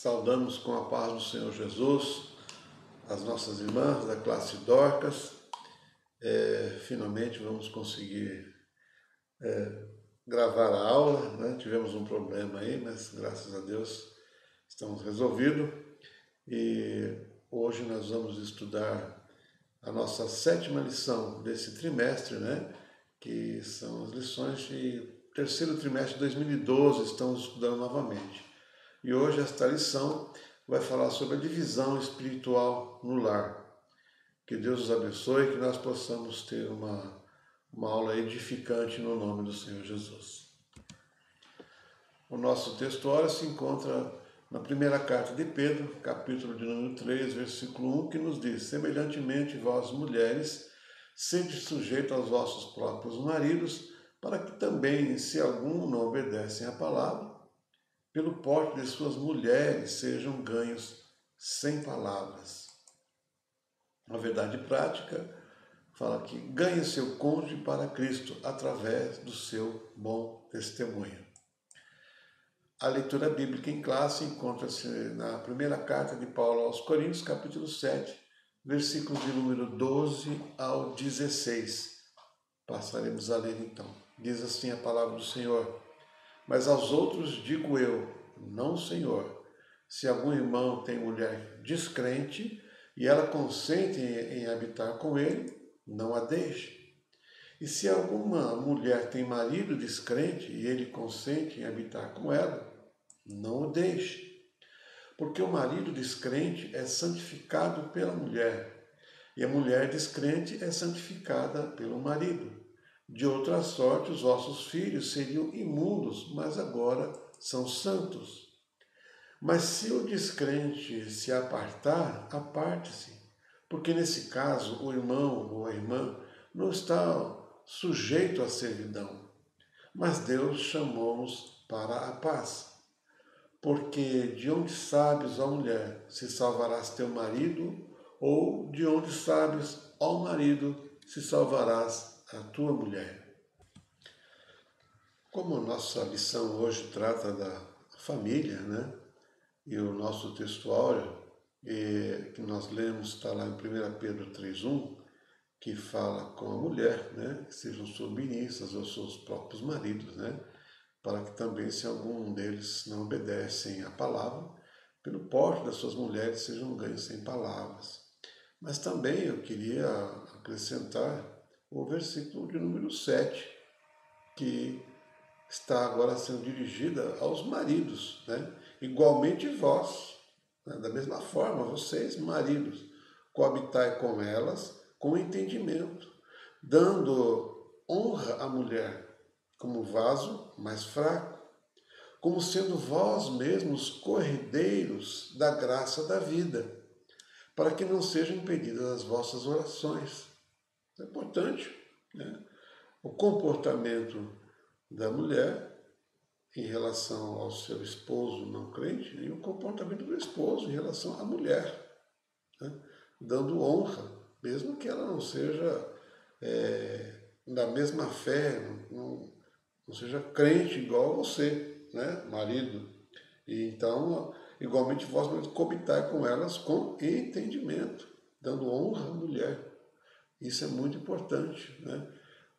Saudamos com a paz do Senhor Jesus as nossas irmãs da classe Dorcas. Finalmente vamos conseguir gravar a aula, né? Tivemos um problema aí, mas graças a Deus estamos resolvidos. E hoje nós vamos estudar a nossa 7ª lição desse trimestre, né? Que são as lições de terceiro trimestre de 2012, estamos estudando novamente. E hoje esta lição vai falar sobre a divisão espiritual no lar. Que Deus nos abençoe e que nós possamos ter uma aula edificante no nome do Senhor Jesus. O nosso textuário se encontra na primeira carta de Pedro, capítulo de número 3, versículo 1, que nos diz: semelhantemente, vós mulheres, sede sujeitos aos vossos próprios maridos, para que também, se algum não obedecem à palavra, pelo porte de suas mulheres sejam ganhos sem palavras. A verdade prática fala que ganhe seu cônjuge para Cristo através do seu bom testemunho. A leitura bíblica em classe encontra-se na primeira carta de Paulo aos Coríntios, capítulo 7, versículos de número 12 ao 16. Passaremos a ler então. Diz assim a palavra do Senhor: mas aos outros digo eu, não Senhor, se algum irmão tem mulher descrente e ela consente em habitar com ele, não a deixe. E se alguma mulher tem marido descrente e ele consente em habitar com ela, não o deixe. Porque o marido descrente é santificado pela mulher, e a mulher descrente é santificada pelo marido. De outra sorte, os vossos filhos seriam imundos, mas agora são santos. Mas se o descrente se apartar, aparte-se, porque nesse caso o irmão ou a irmã não está sujeito à servidão, mas Deus chamou-nos para a paz. Porque de onde sabes, ó mulher, se salvarás teu marido, ou de onde sabes, ó marido, se salvarás a tua mulher? Como a nossa lição hoje trata da família, né? E o nosso textuário, que nós lemos, está lá em 1 Pedro 3,1, que fala com a mulher, né? Que sejam submissas aos seus próprios maridos, né? Para que também, se algum deles não obedecem à palavra, pelo porte das suas mulheres sejam ganhos sem palavras. Mas também eu queria acrescentar o versículo de número 7, que está agora sendo dirigida aos maridos, né? Igualmente vós, né? Da mesma forma, vocês, maridos, coabitai com elas com entendimento, dando honra à mulher como vaso mais fraco, como sendo vós mesmos corredeiros da graça da vida, para que não sejam impedidas as vossas orações. É importante, né? O comportamento da mulher em relação ao seu esposo não crente e o comportamento do esposo em relação à mulher, né? Dando honra, mesmo que ela não seja da mesma fé, não seja crente igual a você, né, marido. E então, igualmente vós coabitai com elas com entendimento, dando honra à mulher. Isso é muito importante, né?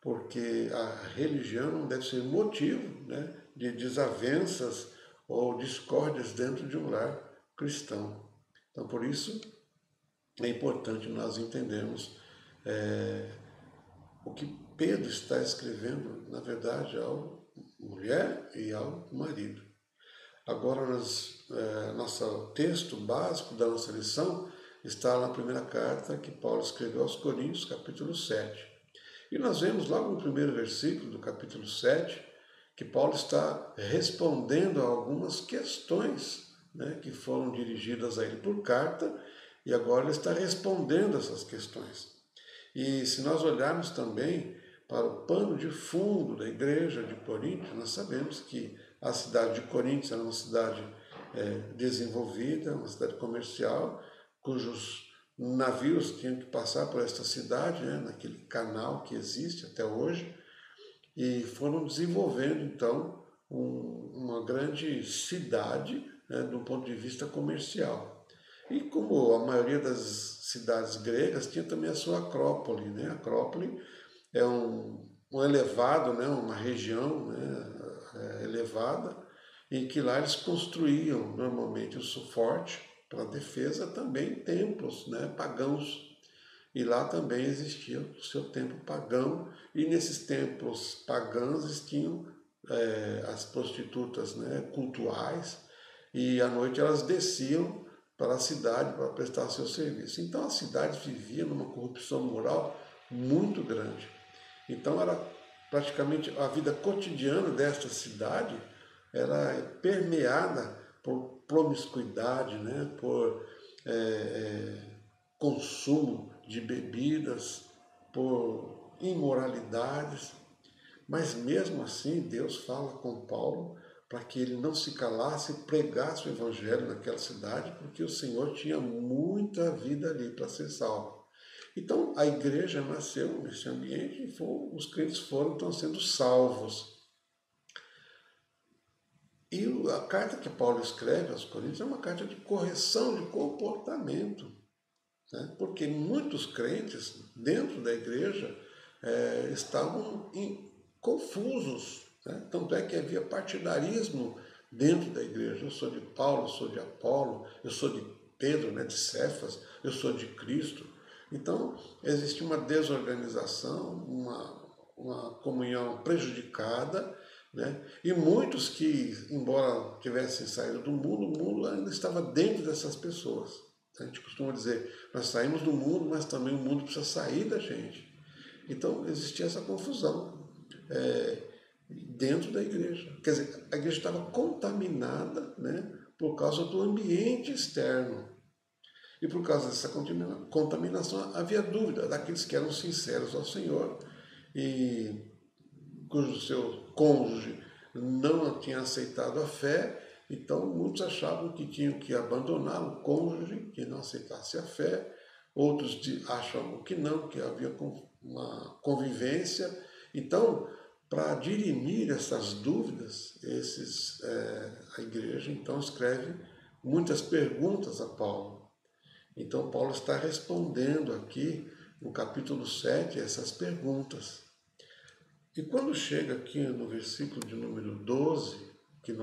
Porque a religião não deve ser motivo, né, de desavenças ou discórdias dentro de um lar cristão. Então, por isso, é importante nós entendermos o que Pedro está escrevendo, na verdade, à mulher e ao marido. Agora, nosso texto básico da nossa lição está na primeira carta que Paulo escreveu aos Coríntios, capítulo 7. E nós vemos logo no primeiro versículo do capítulo 7 que Paulo está respondendo a algumas questões, né, que foram dirigidas a ele por carta, e agora ele está respondendo essas questões. E se nós olharmos também para o pano de fundo da igreja de Corinto, nós sabemos que a cidade de Corinto era uma cidade desenvolvida, uma cidade comercial, cujos navios tinham que passar por esta cidade, né, naquele canal que existe até hoje, e foram desenvolvendo, então, uma grande cidade, né, do ponto de vista comercial. E como a maioria das cidades gregas tinha também a sua acrópole, né? A acrópole é um elevado, né, uma região, né, elevada, em que lá eles construíam normalmente o suporte para a defesa, também templos, né, pagãos. E lá também existia o seu templo pagão, e nesses templos pagãos existiam as prostitutas, né, cultuais, e à noite elas desciam para a cidade para prestar seu serviço. Então a cidade vivia numa corrupção moral muito grande. Então era praticamente a vida cotidiana desta cidade era permeada por promiscuidade, né, por consumo de bebidas, por imoralidades. Mas mesmo assim Deus fala com Paulo para que ele não se calasse e pregasse o evangelho naquela cidade, porque o Senhor tinha muita vida ali para ser salvo. Então a igreja nasceu nesse ambiente e os crentes foram então sendo salvos. E a carta que Paulo escreve aos Coríntios é uma carta de correção de comportamento, né? Porque muitos crentes dentro da igreja estavam confusos, né? Tanto é que havia partidarismo dentro da igreja. Eu sou de Paulo, eu sou de Apolo, eu sou de Pedro, né, de Cefas, eu sou de Cristo. Então, existe uma desorganização, uma comunhão prejudicada, né? E muitos que, embora tivessem saído do mundo, o mundo ainda estava dentro dessas pessoas. A gente costuma dizer, nós saímos do mundo, mas também o mundo precisa sair da gente. Então, existia essa confusão dentro da igreja. Quer dizer, a igreja estava contaminada, né, por causa do ambiente externo. E por causa dessa contaminação havia dúvida daqueles que eram sinceros ao Senhor e cujo seu cônjuge não tinha aceitado a fé, então muitos achavam que tinham que abandonar o cônjuge que não aceitasse a fé, outros acham que não, que havia uma convivência. Então, para dirimir essas dúvidas, a igreja então escreve muitas perguntas a Paulo. Então Paulo está respondendo aqui no capítulo 7 essas perguntas. E quando chega aqui no versículo de número 12, que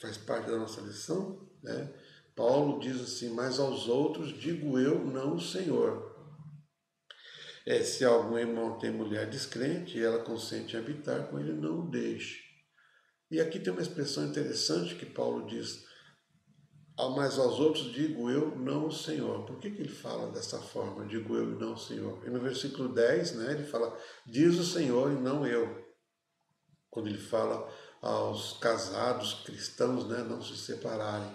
faz parte da nossa lição, né, Paulo diz assim: mas aos outros digo eu, não o Senhor. Se algum irmão tem mulher descrente e ela consente em habitar com ele, não o deixe. E aqui tem uma expressão interessante que Paulo diz: mas aos outros digo eu, não o Senhor. Por que ele fala dessa forma, digo eu e não o Senhor? E no versículo 10, né, ele fala, diz o Senhor e não eu. Quando ele fala aos casados cristãos, né, não se separarem.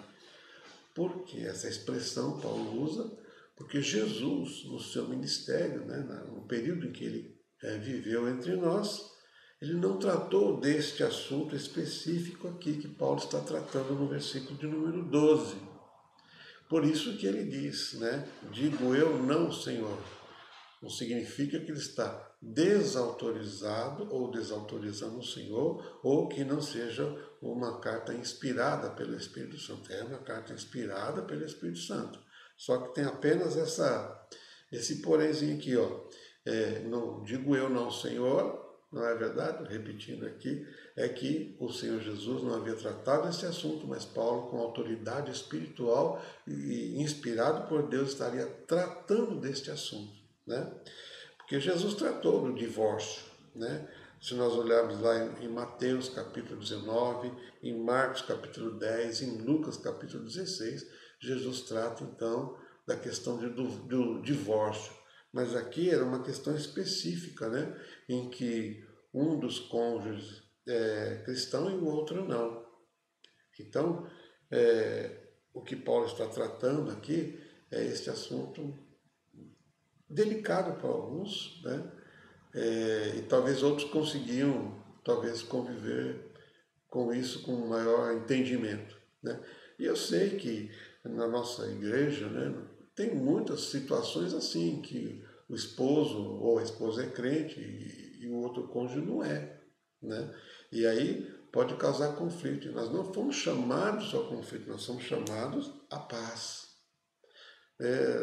Por que essa expressão Paulo usa? Porque Jesus, no seu ministério, né, no período em que ele viveu entre nós, ele não tratou deste assunto específico aqui que Paulo está tratando no versículo de número 12. Por isso que ele diz, né, digo eu, não, Senhor. Não significa que ele está desautorizado ou desautorizando o Senhor, ou que não seja uma carta inspirada pelo Espírito Santo. É uma carta inspirada pelo Espírito Santo. Só que tem apenas esse porémzinho aqui, ó. Não, digo eu, não, Senhor, não é verdade? Repetindo aqui, é que o Senhor Jesus não havia tratado esse assunto, mas Paulo, com autoridade espiritual e inspirado por Deus, estaria tratando deste assunto, né? Porque Jesus tratou do divórcio, né? Se nós olharmos lá em Mateus capítulo 19, em Marcos capítulo 10, em Lucas capítulo 16, Jesus trata então da questão do divórcio. Mas aqui era uma questão específica, né? Em que um dos cônjuges é cristão e o outro não. Então, o que Paulo está tratando aqui é este assunto delicado para alguns, né? E talvez outros conseguiam conviver com isso com maior entendimento, né? E eu sei que na nossa igreja, né, tem muitas situações assim, que o esposo ou a esposa é crente e o outro cônjuge não é. né? E aí pode causar conflito. E nós não fomos chamados ao conflito, nós somos chamados à paz.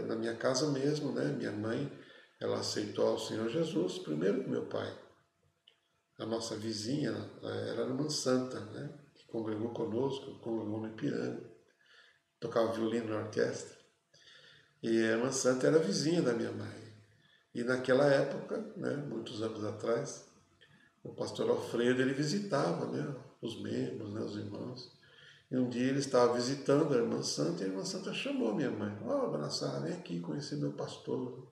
Na minha casa mesmo, né? Minha mãe, ela aceitou ao Senhor Jesus primeiro que meu pai. A nossa vizinha, ela era irmã Santa, né? Que congregou conosco, congregou no Ipiranga, tocava violino na orquestra. E a irmã Santa era vizinha da minha mãe. E naquela época, né, muitos anos atrás, o pastor Alfredo, ele visitava, né, os membros, né, os irmãos. E um dia ele estava visitando a irmã Santa e a irmã Santa chamou minha mãe. Dona Sara, vem aqui conhecer meu pastor.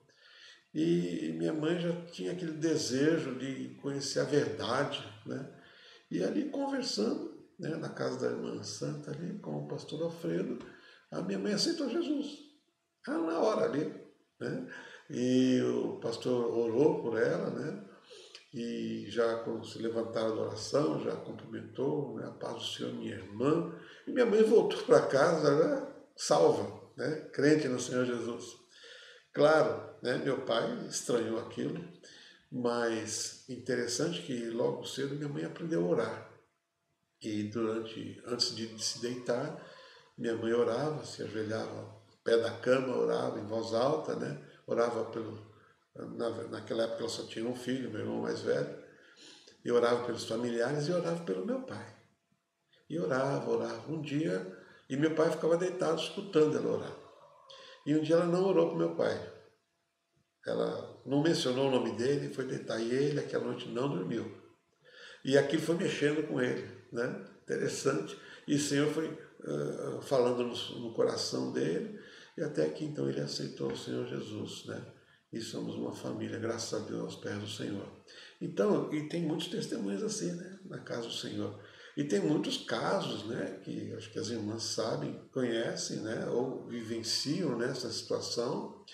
E minha mãe já tinha aquele desejo de conhecer a verdade, né? E ali conversando, né, na casa da irmã Santa, ali com o pastor Alfredo, a minha mãe aceitou Jesus. Na hora ali, né? E o pastor orou por ela, né? E já quando se levantaram da oração, já cumprimentou, né? A paz do Senhor, minha irmã. E minha mãe voltou para casa, né? Salva, né? Crente no Senhor Jesus. Claro, né? Meu pai estranhou aquilo, mas interessante que logo cedo minha mãe aprendeu a orar. E antes de se deitar, minha mãe orava, se ajoelhava ao pé da cama, orava em voz alta, né? Orava naquela época ela só tinha um filho, meu irmão mais velho, e orava pelos familiares e orava pelo meu pai. E orava. Um dia, e meu pai ficava deitado escutando ela orar. E um dia ela não orou para meu pai. Ela não mencionou o nome dele, foi deitar. E ele, aquela noite, não dormiu. E aquilo foi mexendo com ele, né? Interessante. E o Senhor foi falando no coração dele, e até que então ele aceitou o Senhor Jesus, né? E somos uma família, graças a Deus, aos pés do Senhor. Então, e tem muitos testemunhos assim, né? Na casa do Senhor. E tem muitos casos, né? Que acho que as irmãs sabem, conhecem, né? Ou vivenciam nessa situação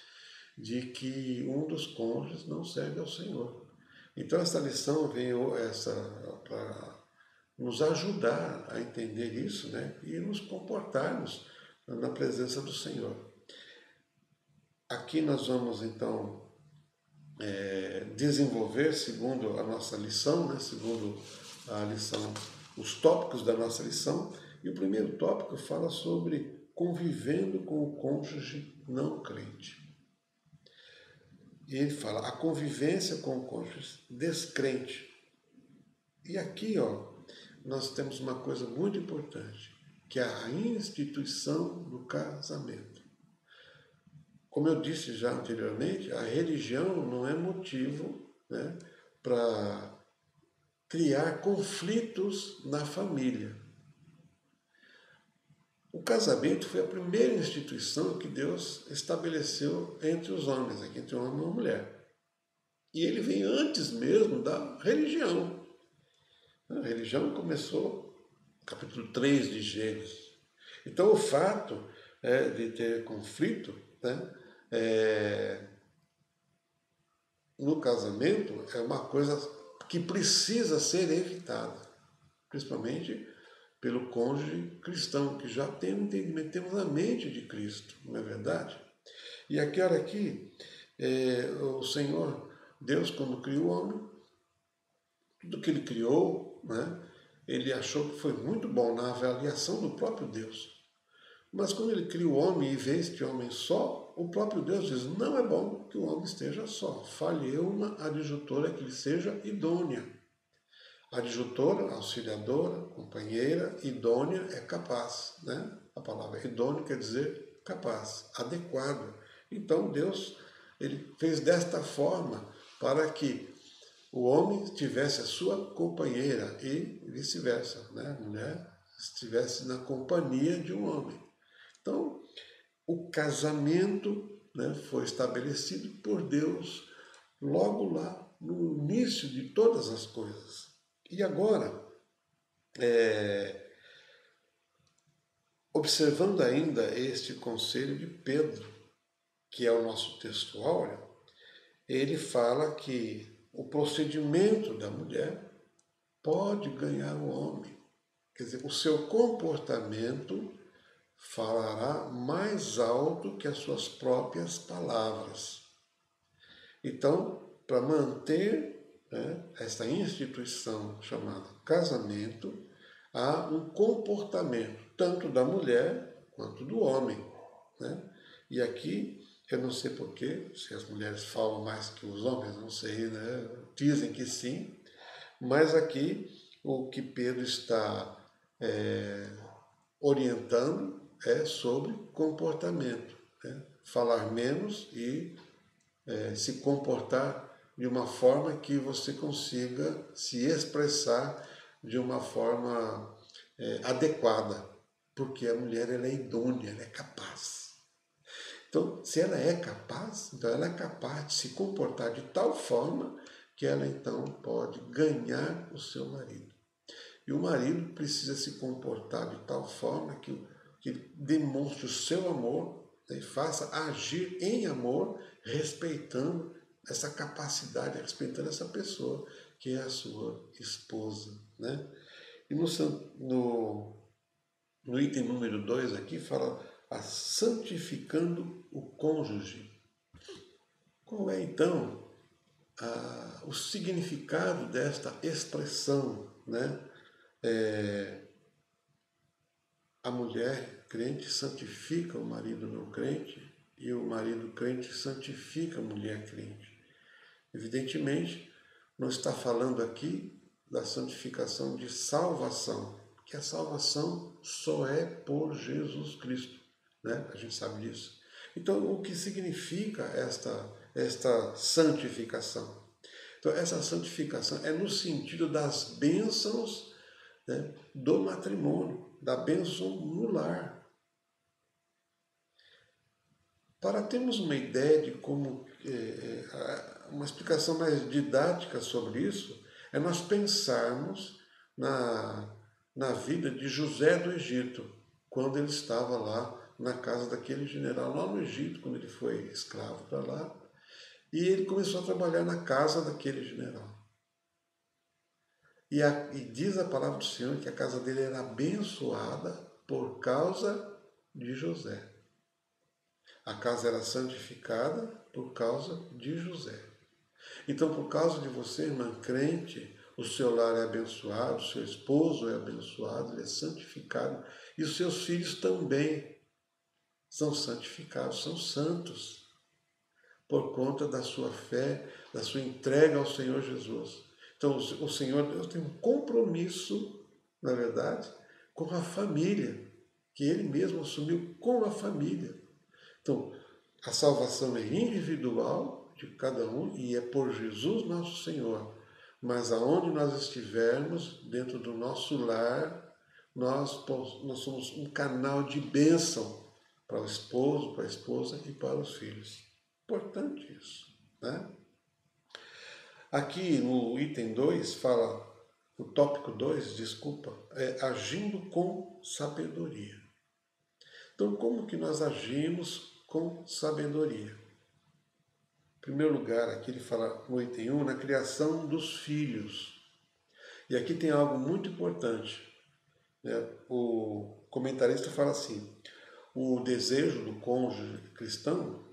de que um dos cônjuges não serve ao Senhor. Então essa lição veio para nos ajudar a entender isso, né? E nos comportarmos na presença do Senhor. Aqui nós vamos então desenvolver, segundo a nossa lição, né? Segundo a lição, os tópicos da nossa lição. E o primeiro tópico fala sobre convivendo com o cônjuge não crente. E ele fala a convivência com o cônjuge descrente. E aqui, nós temos uma coisa muito importante, que é a instituição do casamento. Como eu disse já anteriormente, a religião não é motivo, né, para criar conflitos na família. O casamento foi a primeira instituição que Deus estabeleceu entre os homens, aqui entre um homem e uma mulher. E ele vem antes mesmo da religião. A religião começou no capítulo 3 de Gênesis. Então o fato de ter conflito, né, no casamento é uma coisa que precisa ser evitada, principalmente pelo cônjuge cristão, que já tem um entendimento, temos a mente de Cristo, não é verdade? E aqui, o Senhor, Deus, quando criou o homem, tudo que ele criou, né, ele achou que foi muito bom na avaliação do próprio Deus. Mas quando ele cria o homem e vê este homem só, o próprio Deus diz, não é bom que o homem esteja só. Fale uma adjutora que lhe seja idônea. Adjutora, auxiliadora, companheira, idônea é capaz, né? A palavra idôneo quer dizer capaz, adequado. Então Deus, ele fez desta forma para que o homem tivesse a sua companheira e vice-versa, né? A mulher estivesse na companhia de um homem. Então, o casamento, né, foi estabelecido por Deus logo lá no início de todas as coisas. E agora, observando ainda este conselho de Pedro, que é o nosso texto áureo, ele fala que o procedimento da mulher pode ganhar o homem. Quer dizer, o seu comportamento falará mais alto que as suas próprias palavras. Então, para manter né, esta instituição chamada casamento, há um comportamento tanto da mulher quanto do homem, né? E aqui, eu não sei porquê, se as mulheres falam mais que os homens, não sei, né? Dizem que sim, mas aqui o que Pedro está orientando é sobre comportamento, né? Falar menos e se comportar de uma forma que você consiga se expressar de uma forma adequada, porque a mulher ela é idônea, ela é capaz. Então, se ela é capaz, então ela é capaz de se comportar de tal forma que ela então pode ganhar o seu marido. E o marido precisa se comportar de tal forma que demonstre o seu amor, né, e faça agir em amor, respeitando essa capacidade, respeitando essa pessoa que é a sua esposa, né? E no item número 2 aqui fala a santificando o cônjuge. Qual é então o significado desta expressão, né? A mulher crente santifica o marido não crente e o marido crente santifica a mulher crente. Evidentemente, não está falando aqui da santificação de salvação, porque a salvação só é por Jesus Cristo, né? A gente sabe disso. Então, o que significa esta santificação? Então, essa santificação é no sentido das bênçãos, né, do matrimônio, da bênção no lar. Para termos uma ideia de como, uma explicação mais didática sobre isso, é nós pensarmos na vida de José do Egito, quando ele estava lá na casa daquele general, lá no Egito, quando ele foi escravo para lá, e ele começou a trabalhar na casa daquele general. E diz a palavra do Senhor que a casa dele era abençoada por causa de José. A casa era santificada por causa de José. Então, por causa de você, irmã crente, o seu lar é abençoado, o seu esposo é abençoado, ele é santificado, e os seus filhos também são santificados, são santos, por conta da sua fé, da sua entrega ao Senhor Jesus. Então, o Senhor Deus tem um compromisso, na verdade, com a família, que Ele mesmo assumiu com a família. Então, a salvação é individual de cada um e é por Jesus nosso Senhor. Mas aonde nós estivermos, dentro do nosso lar, nós somos um canal de bênção para o esposo, para a esposa e para os filhos. Importante isso, né? Aqui no item 2 fala, no tópico 2, desculpa, é agindo com sabedoria. Então, como que nós agimos com sabedoria? Em primeiro lugar, aqui ele fala no item 1, na criação dos filhos. E aqui tem algo muito importante, né? O comentarista fala assim, o desejo do cônjuge cristão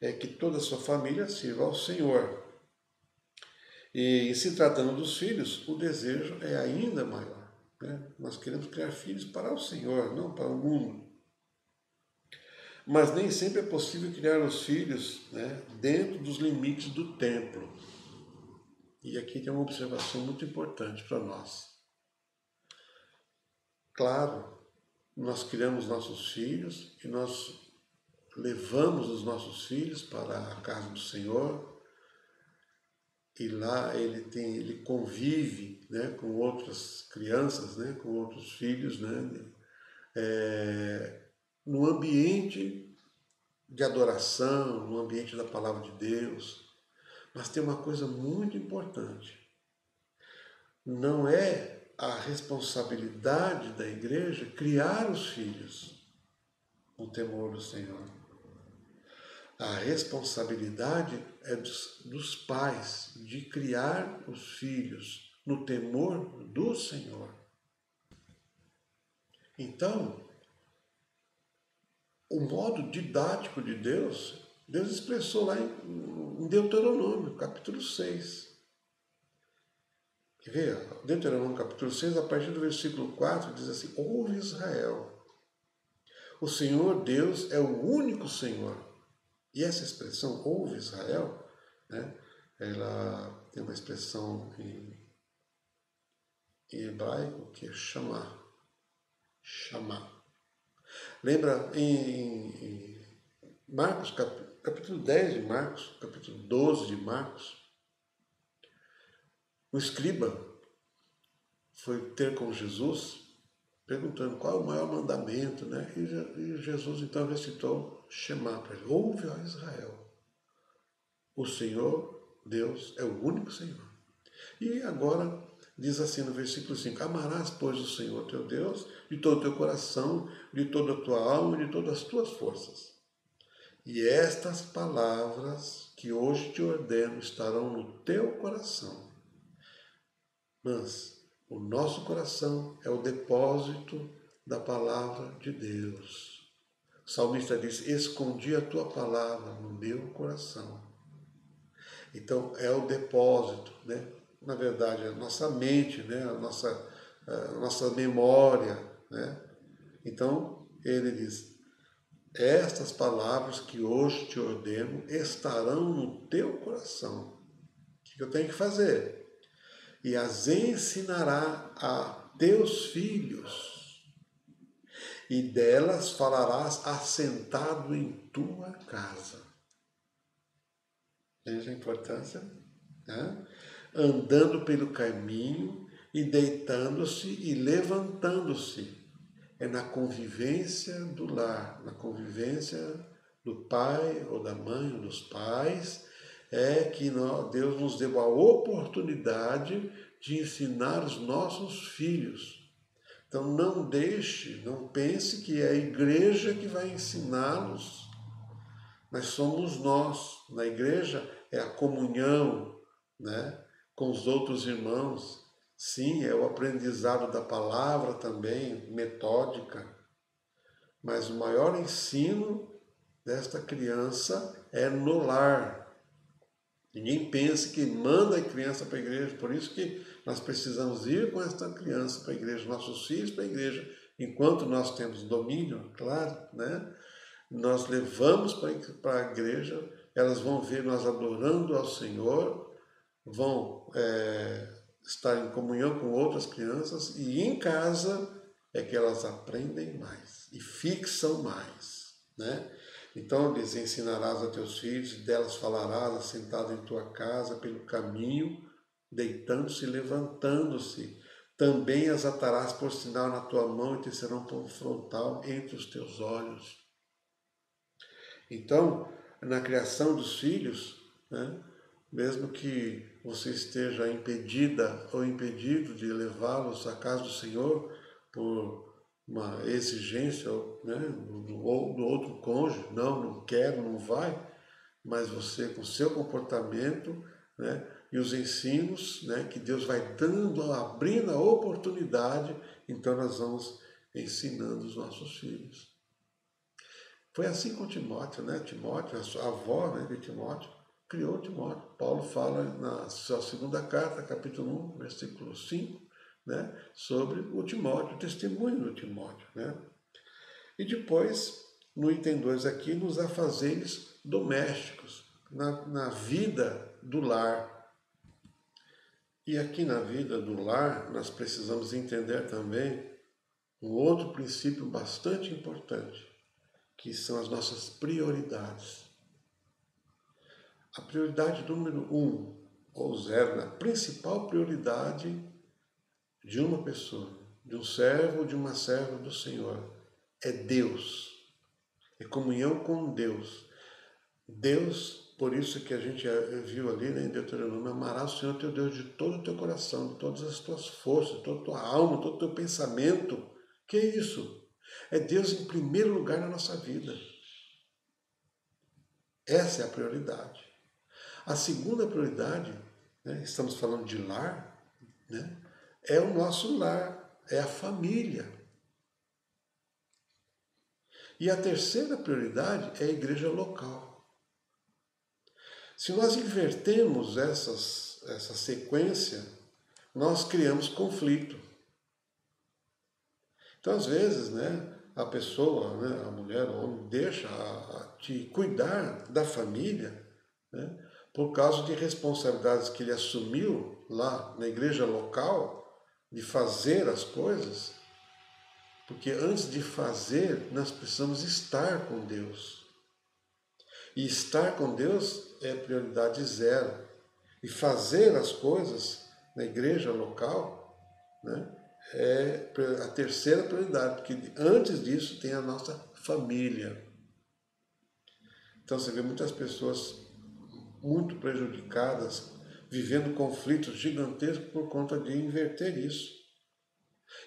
é que toda a sua família sirva ao Senhor. E se tratando dos filhos, o desejo é ainda maior, né? Nós queremos criar filhos para o Senhor, não para o mundo. Mas nem sempre é possível criar os filhos, né, dentro dos limites do templo. E aqui tem uma observação muito importante para nós. Claro, nós criamos nossos filhos e nós levamos os nossos filhos para a casa do Senhor, e lá ele convive, né, com outras crianças, né, com outros filhos, né, no ambiente de adoração, no ambiente da palavra de Deus. Mas tem uma coisa muito importante. Não é a responsabilidade da igreja criar os filhos no temor do Senhor. A responsabilidade é dos pais de criar os filhos no temor do Senhor. Então, o modo didático de Deus expressou lá em Deuteronômio, capítulo 6. E veja, Deuteronômio capítulo 6, a partir do versículo 4, diz assim: ouve Israel, o Senhor Deus é o único Senhor. E essa expressão, ouve Israel, né, ela tem uma expressão em hebraico que é chamar. Chamar. Lembra em Marcos, capítulo 10 de Marcos, capítulo 12 de Marcos, o escriba foi ter com Jesus, perguntando qual é o maior mandamento, né? E Jesus então recitou Shema para ele: ouve, ó Israel, o Senhor Deus é o único Senhor. E agora diz assim no versículo 5: amarás, pois, o Senhor teu Deus de todo o teu coração, de toda a tua alma e de todas as tuas forças. E estas palavras que hoje te ordeno estarão no teu coração. Mas o nosso coração é o depósito da palavra de Deus. O salmista diz: escondi a tua palavra no meu coração. Então é o depósito, né? Na verdade, a nossa mente, né? a nossa memória, né? Então ele diz: estas palavras que hoje te ordeno estarão no teu coração. O que eu tenho que fazer? E as ensinará a teus filhos, e delas falarás assentado em tua casa. Veja a importância, né? Andando pelo caminho e deitando-se e levantando-se. É na convivência do lar, na convivência do pai ou da mãe ou dos pais, é que Deus nos deu a oportunidade de ensinar os nossos filhos. Então não deixe, não pense que é a igreja que vai ensiná-los, mas somos nós. Na igreja é a comunhão, né, com os outros irmãos. Sim, é o aprendizado da palavra também, metódica, mas o maior ensino desta criança é no lar. Ninguém pense que manda a criança para a igreja, por isso que nós precisamos ir com esta criança para a igreja, nossos filhos para a igreja, enquanto nós temos domínio, claro, né? Nós levamos para a igreja, elas vão ver nós adorando ao Senhor, vão estar em comunhão com outras crianças, e em casa é que elas aprendem mais e fixam mais, né? Então lhes ensinarás a teus filhos, e delas falarás assentado em tua casa pelo caminho, deitando-se e levantando-se. Também as atarás por sinal na tua mão e te serão por frontal entre os teus olhos. Então, na criação dos filhos, né, mesmo que você esteja impedida ou impedido de levá-los à casa do Senhor por uma exigência, né, do outro cônjuge, não quero, não vai, mas você com seu comportamento, né, e os ensinos, né, que Deus vai dando, abrindo a oportunidade, então nós vamos ensinando os nossos filhos. Foi assim com Timóteo, né? Timóteo, a avó, né, de Timóteo, criou Timóteo. Paulo fala na sua segunda carta, capítulo 1, versículo 5, né, sobre o Timóteo, o testemunho do Timóteo, né? E depois, no item 2 aqui, nos afazeres domésticos, na vida do lar. E aqui na vida do lar, nós precisamos entender também um outro princípio bastante importante, que são as nossas prioridades. A prioridade número 1 ou 0, a principal prioridade de uma pessoa, de um servo ou de uma serva do Senhor, é Deus, é comunhão com Deus. Deus, por isso que a gente viu ali, né, em Deuteronômio: amarás o Senhor teu Deus de todo o teu coração, de todas as tuas forças, de toda a tua alma, todo o teu pensamento. Que é isso? É Deus em primeiro lugar na nossa vida. Essa é a prioridade. A segunda prioridade, né, estamos falando de lar, né, é o nosso lar, é a família. E a terceira prioridade é a igreja local. Se nós invertemos essa sequência, nós criamos conflito. Então, às vezes, a pessoa, a mulher, o homem, deixa de cuidar da família, por causa de responsabilidades que ele assumiu lá na igreja local, de fazer as coisas, porque antes de fazer, nós precisamos estar com Deus. E estar com Deus é prioridade zero. E fazer as coisas na igreja local, é a terceira prioridade, porque antes disso tem a nossa família. Então você vê muitas pessoas muito prejudicadas, vivendo conflitos gigantescos por conta de inverter isso.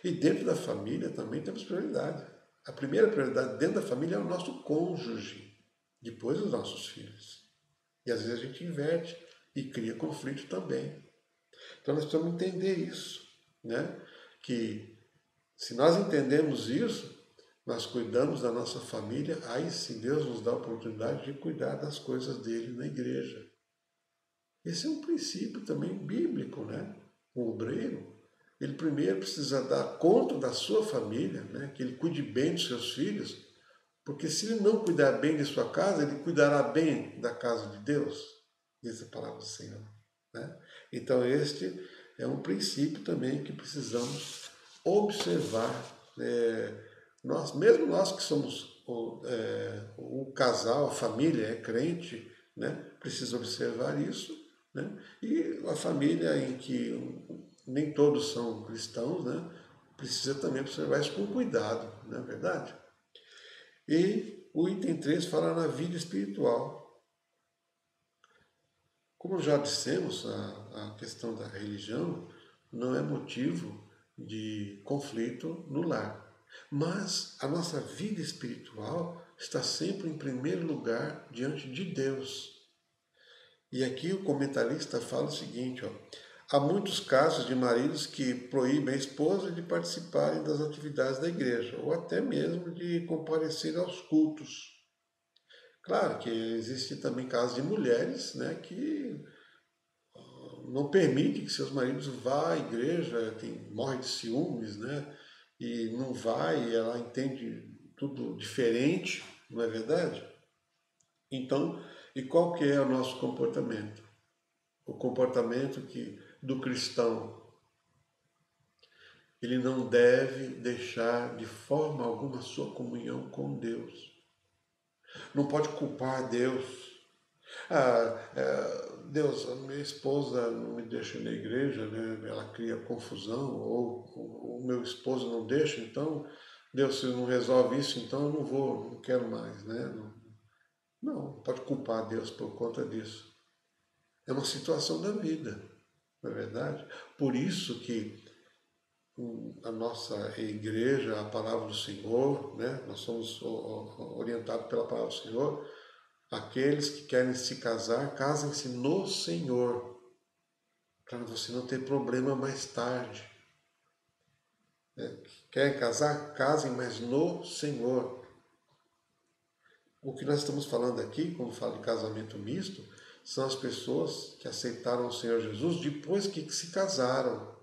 E dentro da família também temos prioridade. A primeira prioridade dentro da família é o nosso cônjuge, depois os nossos filhos. E às vezes a gente inverte e cria conflito também. Então nós precisamos entender isso, que se nós entendemos isso, nós cuidamos da nossa família, aí sim Deus nos dá a oportunidade de cuidar das coisas dele na igreja. Esse é um princípio também bíblico, O obreiro, ele primeiro precisa dar conta da sua família, que ele cuide bem dos seus filhos, porque se ele não cuidar bem de sua casa, ele cuidará bem da casa de Deus, diz a palavra do Senhor. Então este é um princípio também que precisamos observar. Mesmo nós que somos o casal, a família é crente, precisa observar isso. E a família em que nem todos são cristãos, precisa também observar isso com cuidado, não é verdade? E o item 3 fala na vida espiritual. Como já dissemos, a questão da religião não é motivo de conflito no lar. Mas a nossa vida espiritual está sempre em primeiro lugar diante de Deus. E aqui o comentarista fala o seguinte, há muitos casos de maridos que proíbem a esposa de participarem das atividades da igreja, ou até mesmo de comparecer aos cultos. Claro que existe também casos de mulheres que não permitem que seus maridos vá à igreja, morre de ciúmes, e não vai, e ela entende tudo diferente, não é verdade? Então, e qual que é o nosso comportamento? O comportamento do cristão, ele não deve deixar de forma alguma a sua comunhão com Deus. Não pode culpar Deus. Deus, a minha esposa não me deixa ir na igreja, ela cria confusão, ou o meu esposo não deixa, então, Deus, se não resolve isso, então eu não vou, não quero mais. Não pode culpar Deus por conta disso. É uma situação da vida, não é verdade? Por isso que a nossa igreja, a palavra do Senhor, nós somos orientados pela palavra do Senhor, aqueles que querem se casar, casem-se no Senhor, para você não ter problema mais tarde. Querem casar? Casem, mas no Senhor. O que nós estamos falando aqui, quando falo de casamento misto, são as pessoas que aceitaram o Senhor Jesus depois que se casaram,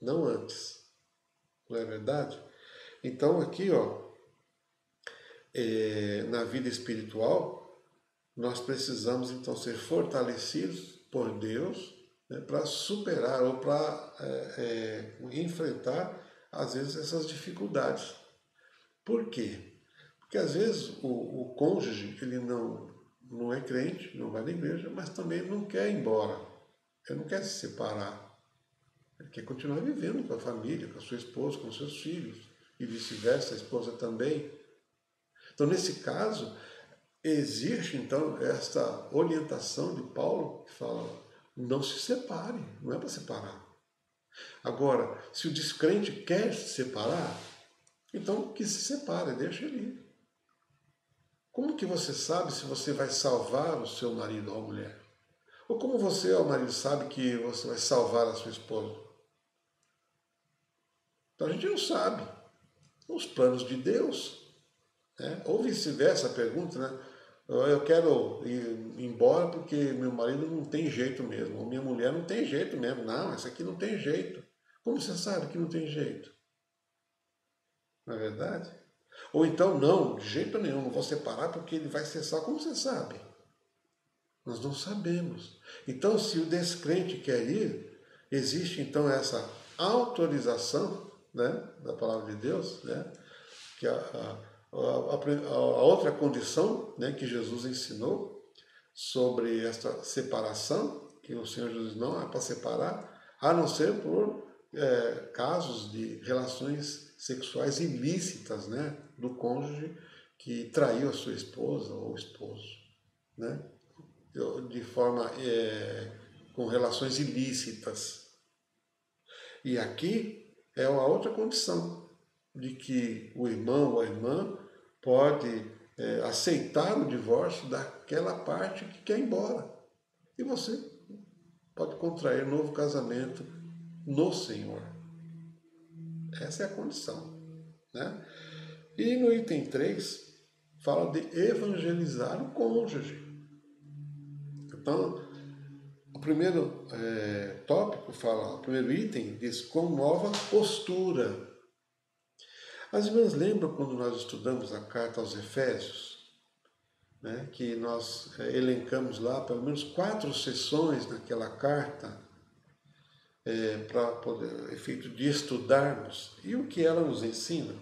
não antes. Não é verdade? Então aqui, na vida espiritual, nós precisamos então ser fortalecidos por Deus, para superar ou para enfrentar, às vezes, essas dificuldades. Por quê? Porque às vezes o cônjuge, ele não é crente, não vai na igreja, mas também não quer ir embora, ele não quer se separar. Ele quer continuar vivendo com a família, com a sua esposa, com os seus filhos, e vice-versa, a esposa também. Então, nesse caso, existe, então, esta orientação de Paulo, que fala, não se separe, não é para separar. Agora, se o descrente quer se separar, então que se separe, deixa ele ir. Como que você sabe se você vai salvar o seu marido ou a mulher? Ou como você, ó marido, sabe que você vai salvar a sua esposa? Então a gente não sabe. Os planos de Deus. Ou vice-versa a pergunta, eu quero ir embora porque meu marido não tem jeito mesmo, ou minha mulher não tem jeito mesmo. Não, essa aqui não tem jeito. Como você sabe que não tem jeito? Não é verdade? Ou então, não, de jeito nenhum, não vou separar porque ele vai cessar. Como você sabe? Nós não sabemos. Então, se o descrente quer ir, existe então essa autorização, né, da palavra de Deus, né, que a outra condição, né, que Jesus ensinou sobre esta separação, que o Senhor Jesus não é para separar, a não ser por casos de relações sexuais ilícitas, né, do cônjuge que traiu a sua esposa ou esposo, né, de forma com relações ilícitas. E aqui é uma outra condição de que o irmão ou a irmã pode aceitar o divórcio daquela parte que quer ir embora. E você pode contrair um novo casamento no Senhor. Essa é a condição, né? E no item 3, fala de evangelizar o cônjuge. Então, o primeiro tópico fala, o primeiro item diz com nova postura. As irmãs lembram quando nós estudamos a carta aos Efésios, né, que nós elencamos lá pelo menos 4 sessões naquela carta para poder efeito de estudarmos e o que ela nos ensina.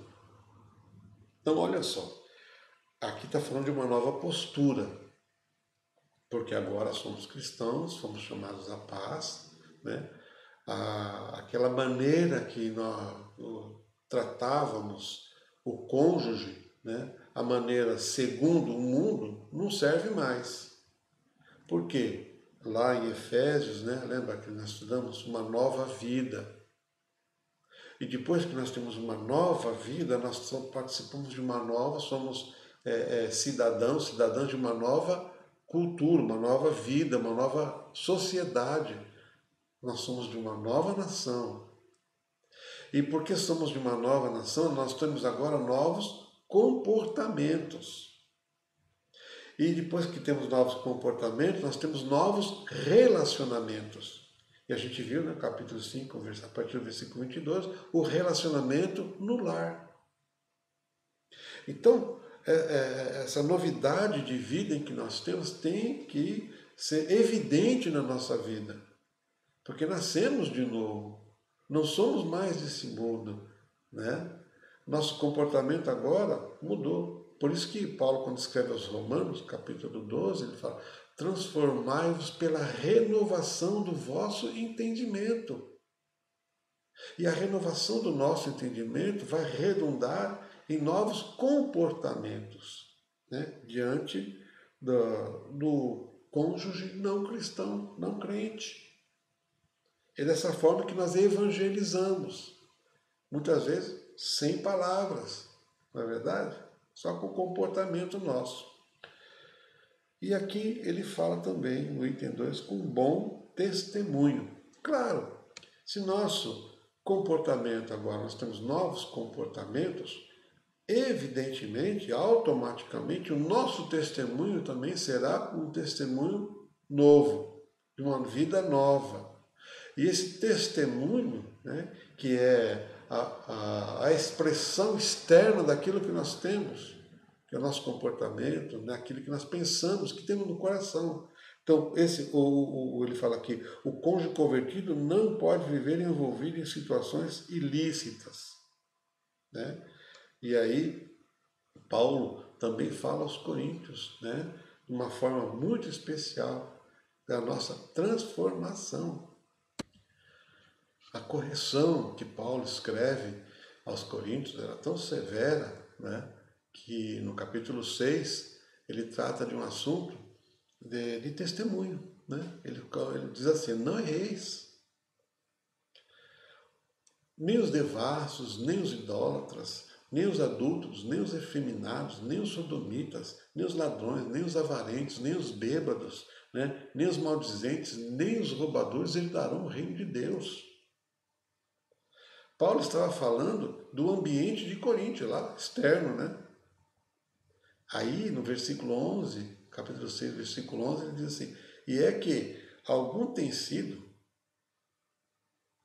Então, olha só, aqui está falando de uma nova postura, porque agora somos cristãos, fomos chamados à paz, né? Aquela maneira que nós tratávamos o cônjuge, né? A maneira segundo o mundo, não serve mais. Por quê? Lá em Efésios, né? Lembra que nós estudamos uma nova vida. E depois que nós temos uma nova vida, nós participamos de uma nova, somos cidadãs de uma nova cultura, uma nova vida, uma nova sociedade. Nós somos de uma nova nação. E porque somos de uma nova nação, nós temos agora novos comportamentos. E depois que temos novos comportamentos, nós temos novos relacionamentos. E a gente viu no capítulo 5, a partir do versículo 22, o relacionamento no lar. Então, essa novidade de vida em que nós temos tem que ser evidente na nossa vida. Porque nascemos de novo. Não somos mais desse mundo, né? Nosso comportamento agora mudou. Por isso que Paulo, quando escreve aos Romanos, capítulo 12, ele fala: transformai-vos pela renovação do vosso entendimento. E a renovação do nosso entendimento vai redundar em novos comportamentos, né? Diante do cônjuge não cristão, não crente. É dessa forma que nós evangelizamos. Muitas vezes sem palavras, não é verdade? Só com o comportamento nosso. E aqui ele fala também, no item 2, com bom testemunho. Claro, se nosso comportamento agora, nós temos novos comportamentos, evidentemente, automaticamente, o nosso testemunho também será um testemunho novo, de uma vida nova. E esse testemunho, né, que é a expressão externa daquilo que nós temos, que é o nosso comportamento, né, aquilo que nós pensamos, que temos no coração. Então, ele fala aqui, o cônjuge convertido não pode viver envolvido em situações ilícitas, né? E aí, Paulo também fala aos coríntios, né, de uma forma muito especial, da nossa transformação. A correção que Paulo escreve aos coríntios era tão severa, né, que no capítulo 6 ele trata de um assunto de testemunho. Né? Ele diz assim, não erreis. Nem os devassos, nem os idólatras, nem os adúlteros, nem os efeminados, nem os sodomitas, nem os ladrões, nem os avarentos, nem os bêbados, né? Nem os maldizentes, nem os roubadores herdarão o reino de Deus. Paulo estava falando do ambiente de Coríntio, lá externo, né? Aí, no versículo 11, capítulo 6, versículo 11, ele diz assim: e é que algum tem sido,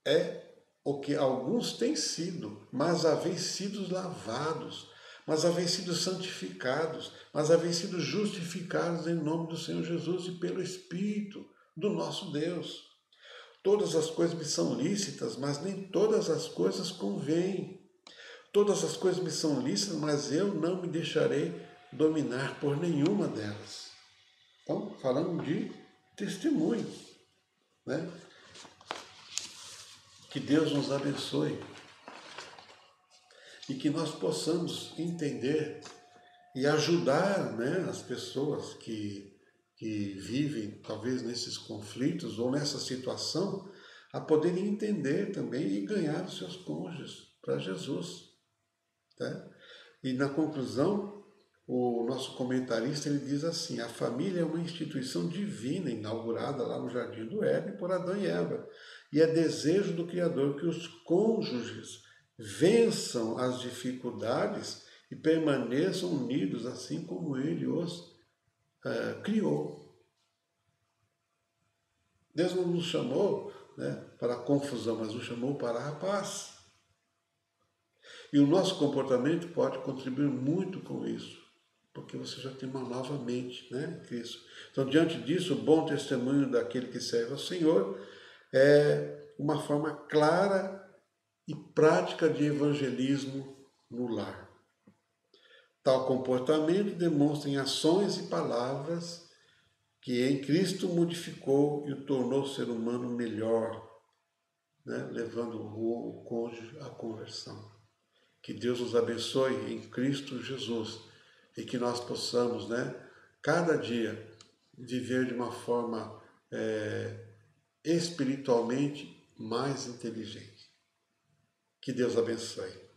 é o que alguns têm sido, mas haveis sido lavados, mas haveis sido santificados, mas haveis sido justificados em nome do Senhor Jesus e pelo Espírito do nosso Deus. Todas as coisas me são lícitas, mas nem todas as coisas convêm. Todas as coisas me são lícitas, mas eu não me deixarei dominar por nenhuma delas. Então, falando de testemunho, né? Que Deus nos abençoe e que nós possamos entender e ajudar, né, as pessoas que vivem talvez nesses conflitos ou nessa situação a poderem entender também e ganhar os seus cônjuges para Jesus. Tá? E na conclusão, o nosso comentarista ele diz assim: a família é uma instituição divina inaugurada lá no Jardim do Éden por Adão e Eva. E é desejo do Criador que os cônjuges vençam as dificuldades e permaneçam unidos assim como ele os criou. Deus não nos chamou, né, para a confusão, mas nos chamou para a paz. E o nosso comportamento pode contribuir muito com isso, porque você já tem uma nova mente, né, Cristo. Então, diante disso, o bom testemunho daquele que serve ao Senhor é uma forma clara e prática de evangelismo no lar. Tal comportamento demonstra em ações e palavras que em Cristo modificou e o tornou ser humano melhor, né, levando o cônjuge à conversão. Que Deus nos abençoe em Cristo Jesus e que nós possamos, né, cada dia viver de uma forma espiritualmente mais inteligente. Que Deus abençoe.